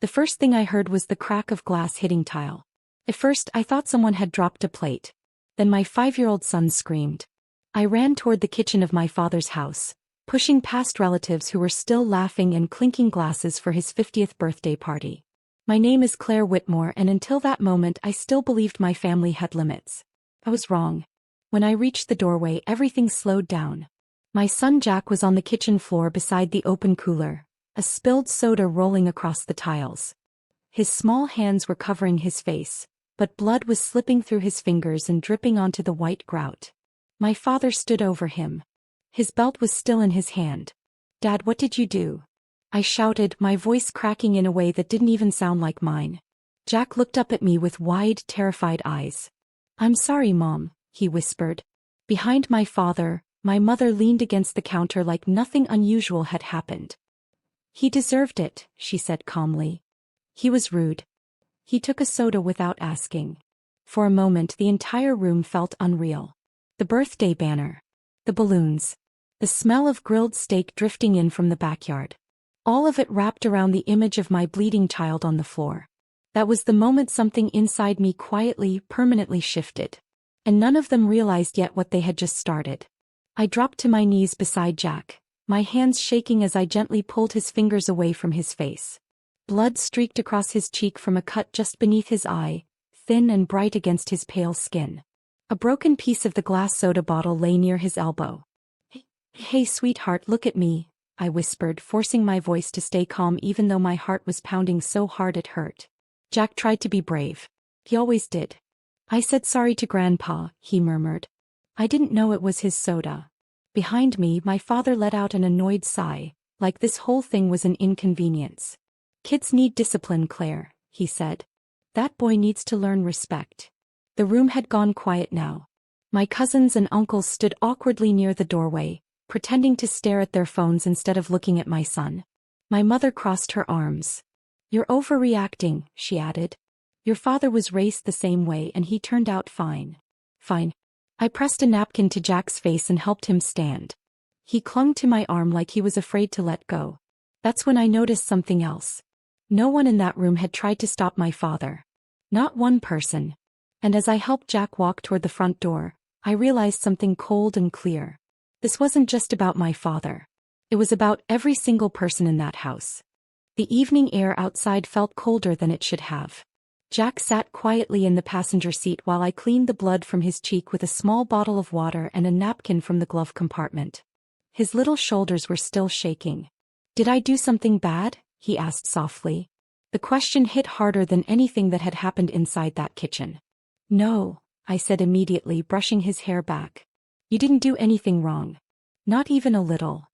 The first thing I heard was the crack of glass hitting tile. At first, I thought someone had dropped a plate. Then my 5-year-old son screamed. I ran toward the kitchen of my father's house, pushing past relatives who were still laughing and clinking glasses for his 50th birthday party. My name is Claire Whitmore, and until that moment I still believed my family had limits. I was wrong. When I reached the doorway, everything slowed down. My son Jack was on the kitchen floor beside the open cooler, a spilled soda rolling across the tiles. His small hands were covering his face, but blood was slipping through his fingers and dripping onto the white grout. My father stood over him. His belt was still in his hand. "Dad, what did you do?" I shouted, my voice cracking in a way that didn't even sound like mine. Jack looked up at me with wide, terrified eyes. "I'm sorry, Mom," he whispered. Behind my father, my mother leaned against the counter like nothing unusual had happened. "He deserved it," she said calmly. "He was rude. He took a soda without asking." For a moment the entire room felt unreal. The birthday banner. The balloons. The smell of grilled steak drifting in from the backyard. All of it wrapped around the image of my bleeding child on the floor. That was the moment something inside me quietly, permanently shifted. And none of them realized yet what they had just started. I dropped to my knees beside Jack, my hands shaking as I gently pulled his fingers away from his face. Blood streaked across his cheek from a cut just beneath his eye, thin and bright against his pale skin. A broken piece of the glass soda bottle lay near his elbow. "Hey, sweetheart, look at me," I whispered, forcing my voice to stay calm even though my heart was pounding so hard it hurt. Jack tried to be brave. He always did. "I said sorry to Grandpa," he murmured. I didn't know it was his soda. Behind me, my father let out an annoyed sigh, like this whole thing was an inconvenience. "Kids need discipline, Claire," he said. "That boy needs to learn respect." The room had gone quiet now. My cousins and uncles stood awkwardly near the doorway, pretending to stare at their phones instead of looking at my son. My mother crossed her arms. "You're overreacting," she added. "Your father was raised the same way and he turned out fine." "Fine." I pressed a napkin to Jack's face and helped him stand. He clung to my arm like he was afraid to let go. That's when I noticed something else. No one in that room had tried to stop my father. Not one person. And as I helped Jack walk toward the front door, I realized something cold and clear. This wasn't just about my father. It was about every single person in that house. The evening air outside felt colder than it should have. Jack sat quietly in the passenger seat while I cleaned the blood from his cheek with a small bottle of water and a napkin from the glove compartment. His little shoulders were still shaking. "Did I do something bad?" he asked softly. The question hit harder than anything that had happened inside that kitchen. "No," I said immediately, brushing his hair back. "You didn't do anything wrong. Not even a little."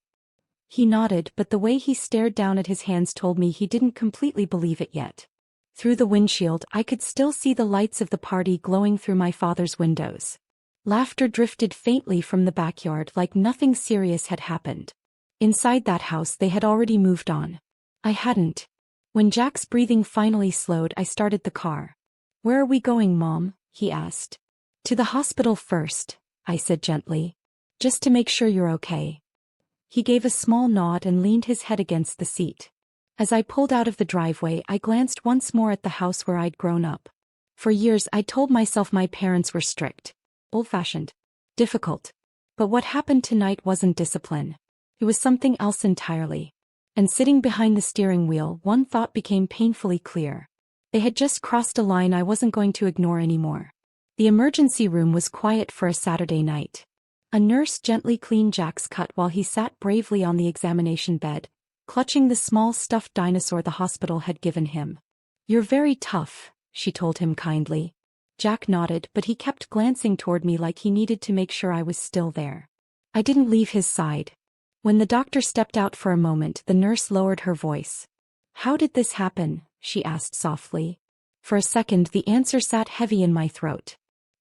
He nodded, but the way he stared down at his hands told me he didn't completely believe it yet. Through the windshield, I could still see the lights of the party glowing through my father's windows. Laughter drifted faintly from the backyard like nothing serious had happened. Inside that house they had already moved on. I hadn't. When Jack's breathing finally slowed, I started the car. "Where are we going, Mom?" he asked. "To the hospital first," I said gently. "Just to make sure you're okay." He gave a small nod and leaned his head against the seat. As I pulled out of the driveway, I glanced once more at the house where I'd grown up. For years I'd told myself my parents were strict, old-fashioned, difficult. But what happened tonight wasn't discipline. It was something else entirely. And sitting behind the steering wheel, one thought became painfully clear. They had just crossed a line I wasn't going to ignore anymore. The emergency room was quiet for a Saturday night. A nurse gently cleaned Jack's cut while he sat bravely on the examination bed, clutching the small stuffed dinosaur the hospital had given him. "You're very tough," she told him kindly. Jack nodded, but he kept glancing toward me like he needed to make sure I was still there. I didn't leave his side. When the doctor stepped out for a moment, the nurse lowered her voice. "How did this happen?" she asked softly. For a second the answer sat heavy in my throat.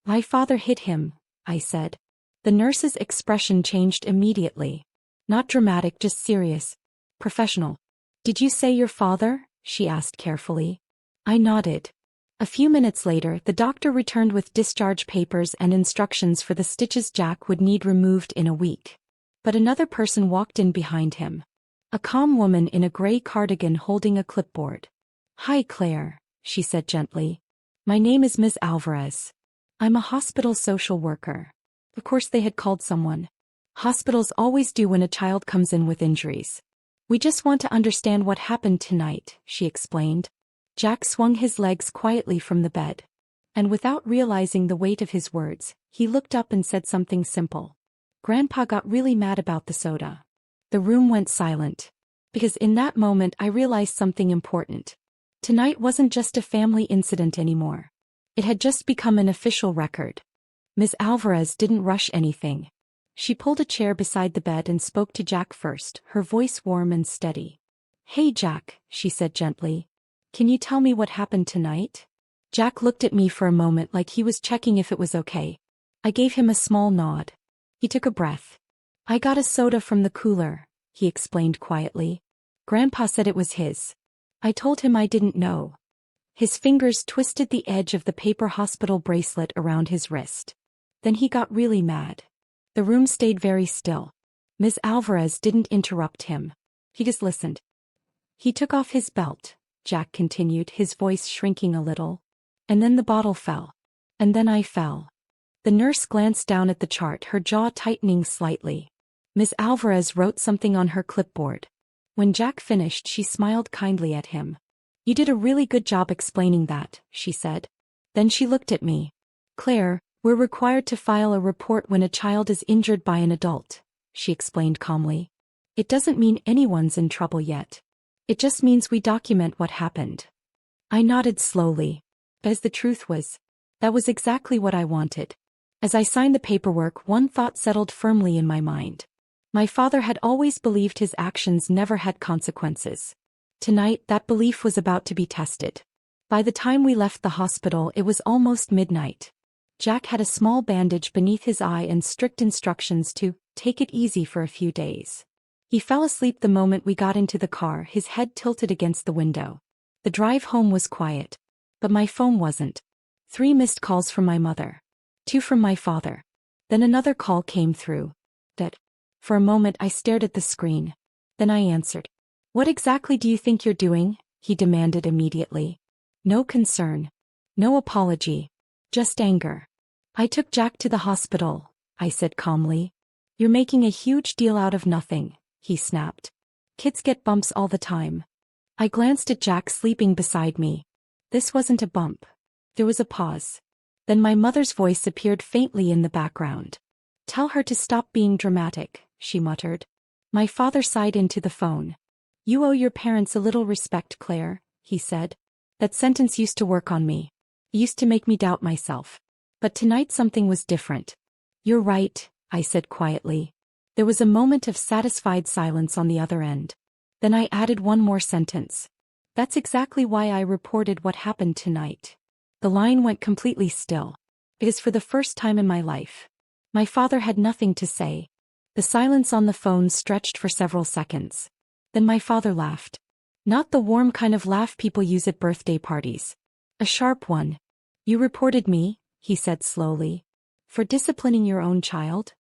"My father hit him," I said. The nurse's expression changed immediately. Not dramatic, just serious. Professional. "Did you say your father?" she asked carefully. I nodded. A few minutes later, the doctor returned with discharge papers and instructions for the stitches Jack would need removed in a week. But another person walked in behind him. A calm woman in a gray cardigan holding a clipboard. Hi, Claire, she said gently. My name is Ms. Alvarez. I'm a hospital social worker. Of course they had called someone. Hospitals always do when a child comes in with injuries. We just want to understand what happened tonight, she explained. Jack swung his legs quietly from the bed. And without realizing the weight of his words, he looked up and said something simple. Grandpa got really mad about the soda. The room went silent. Because in that moment I realized something important. Tonight wasn't just a family incident anymore. It had just become an official record. Ms. Alvarez didn't rush anything. She pulled a chair beside the bed and spoke to Jack first, her voice warm and steady. Hey Jack, she said gently. Can you tell me what happened tonight? Jack looked at me for a moment like he was checking if it was okay. I gave him a small nod. He took a breath. I got a soda from the cooler, he explained quietly. Grandpa said it was his. I told him I didn't know. His fingers twisted the edge of the paper hospital bracelet around his wrist. Then he got really mad. The room stayed very still. Ms. Alvarez didn't interrupt him. He just listened. He took off his belt, Jack continued, his voice shrinking a little. And then the bottle fell. And then I fell. The nurse glanced down at the chart, her jaw tightening slightly. Ms. Alvarez wrote something on her clipboard. When Jack finished, she smiled kindly at him. You did a really good job explaining that, she said. Then she looked at me. Claire, we're required to file a report when a child is injured by an adult, she explained calmly. It doesn't mean anyone's in trouble yet. It just means we document what happened. I nodded slowly. As the truth was, that was exactly what I wanted. As I signed the paperwork, one thought settled firmly in my mind. My father had always believed his actions never had consequences. Tonight, that belief was about to be tested. By the time we left the hospital, it was almost midnight. Jack had a small bandage beneath his eye and strict instructions to take it easy for a few days. He fell asleep the moment we got into the car, his head tilted against the window. The drive home was quiet. But my phone wasn't. 3 missed calls from my mother. 2 from my father. Then another call came through. Dad. For a moment I stared at the screen. Then I answered. What exactly do you think you're doing? He demanded immediately. No concern. No apology. Just anger. I took Jack to the hospital, I said calmly. You're making a huge deal out of nothing, he snapped. Kids get bumps all the time. I glanced at Jack sleeping beside me. This wasn't a bump. There was a pause. Then my mother's voice appeared faintly in the background. Tell her to stop being dramatic, she muttered. My father sighed into the phone. You owe your parents a little respect, Claire, he said. That sentence used to work on me. It used to make me doubt myself. But tonight something was different. You're right, I said quietly. There was a moment of satisfied silence on the other end. Then I added one more sentence. That's exactly why I reported what happened tonight. The line went completely still. It is for the first time in my life. My father had nothing to say. The silence on the phone stretched for several seconds. Then my father laughed. Not the warm kind of laugh people use at birthday parties. A sharp one. You reported me, he said slowly. For disciplining your own child?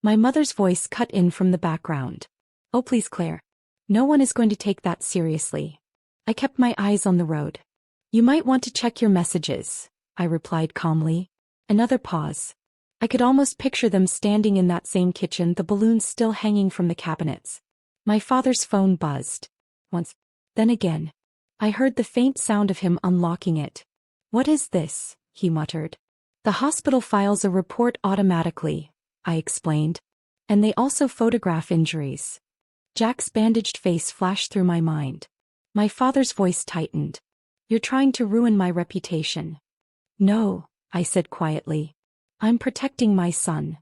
My mother's voice cut in from the background. Oh please, Claire. No one is going to take that seriously. I kept my eyes on the road. You might want to check your messages, I replied calmly. Another pause. I could almost picture them standing in that same kitchen, the balloons still hanging from the cabinets. My father's phone buzzed. Once. Then again. I heard the faint sound of him unlocking it. What is this? He muttered. The hospital files a report automatically, I explained. And they also photograph injuries. Jack's bandaged face flashed through my mind. My father's voice tightened. You're trying to ruin my reputation. No, I said quietly. I'm protecting my son.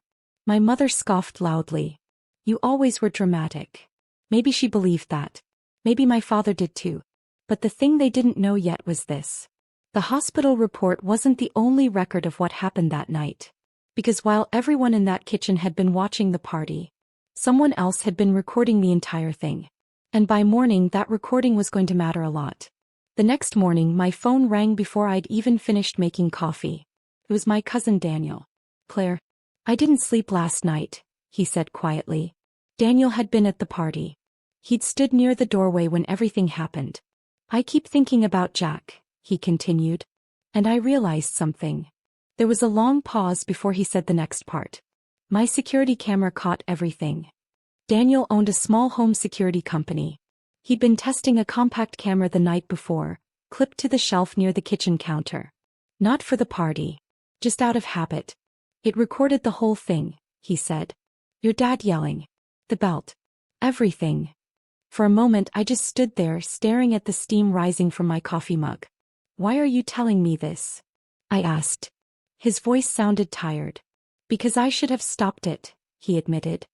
My mother scoffed loudly. You always were dramatic. Maybe she believed that. Maybe my father did too. But the thing they didn't know yet was this. The hospital report wasn't the only record of what happened that night. Because while everyone in that kitchen had been watching the party, someone else had been recording the entire thing. And by morning that recording was going to matter a lot. The next morning my phone rang before I'd even finished making coffee. It was my cousin Daniel. Claire, I didn't sleep last night, he said quietly. Daniel had been at the party. He'd stood near the doorway when everything happened. I keep thinking about Jack, he continued. And I realized something. There was a long pause before he said the next part. My security camera caught everything. Daniel owned a small home security company. He'd been testing a compact camera the night before, clipped to the shelf near the kitchen counter. Not for the party. Just out of habit. It recorded the whole thing, he said. Your dad yelling. The belt. Everything. For a moment I just stood there staring at the steam rising from my coffee mug. Why are you telling me this? I asked. His voice sounded tired. Because I should have stopped it, he admitted.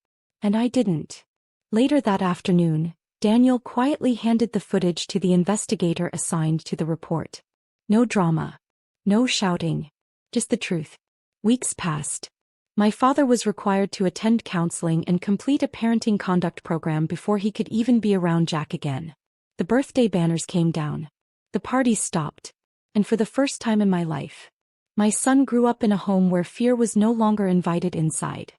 And I didn't. Later that afternoon, Daniel quietly handed the footage to the investigator assigned to the report. No drama. No shouting. Just the truth. Weeks passed. My father was required to attend counseling and complete a parenting conduct program before he could even be around Jack again. The birthday banners came down. The parties stopped. And for the first time in my life, my son grew up in a home where fear was no longer invited inside.